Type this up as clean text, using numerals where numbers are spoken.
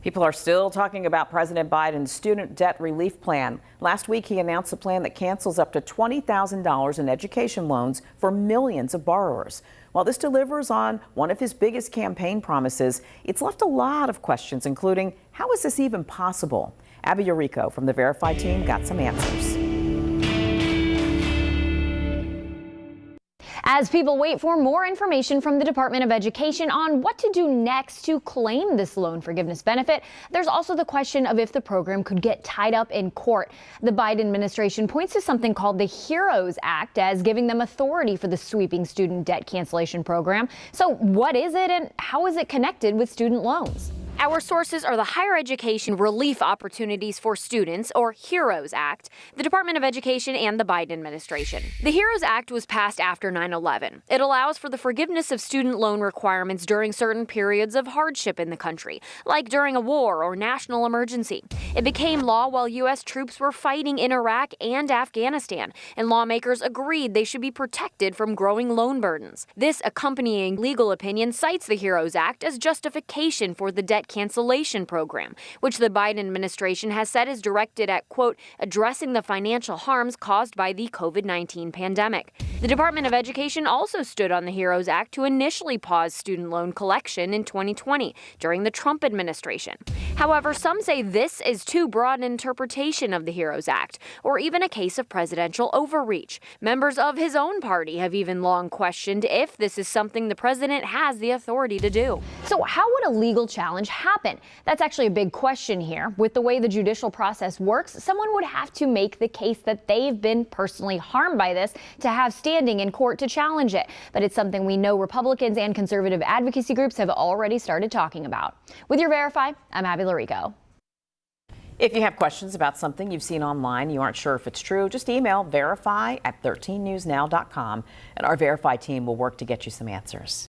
People are still talking about President Biden's student debt relief plan. Last week, he announced a plan that cancels up to $20,000 in education loans for millions of borrowers. While this delivers on one of his biggest campaign promises, it's left a lot of questions, including how is this even possible? Abby Llorico from the Verify team got some answers. As people wait for more information from the Department of Education on what to do next to claim this loan forgiveness benefit, there's also the question of if the program could get tied up in court. The Biden administration points to something called the HEROES Act as giving them authority for the sweeping student debt cancellation program. So what is it and how is it connected with student loans? Our sources are the Higher Education Relief Opportunities for Students, or HEROES Act, the Department of Education, and the Biden administration. The HEROES Act was passed after 9/11. It allows for the forgiveness of student loan requirements during certain periods of hardship in the country, like during a war or national emergency. It became law while U.S. troops were fighting in Iraq and Afghanistan, and lawmakers agreed they should be protected from growing loan burdens. This accompanying legal opinion cites the HEROES Act as justification for the debt cancellation program, which the Biden administration has said is directed at, quote, addressing the financial harms caused by the COVID-19 pandemic. The Department of Education also stood on the HEROES Act to initially pause student loan collection in 2020 during the Trump administration. However, some say this is too broad an interpretation of the HEROES Act, or even a case of presidential overreach. Members of his own party have even long questioned if this is something the president has the authority to do. So how would a legal challenge happen? That's actually a big question here. With the way the judicial process works, someone would have to make the case that they've been personally harmed by this to have standing in court to challenge it. But it's something we know Republicans and conservative advocacy groups have already started talking about. With your Verify, I'm Abby Llorico. If you have questions about something you've seen online, you aren't sure if it's true, just email verify@13newsnow.com and our Verify team will work to get you some answers.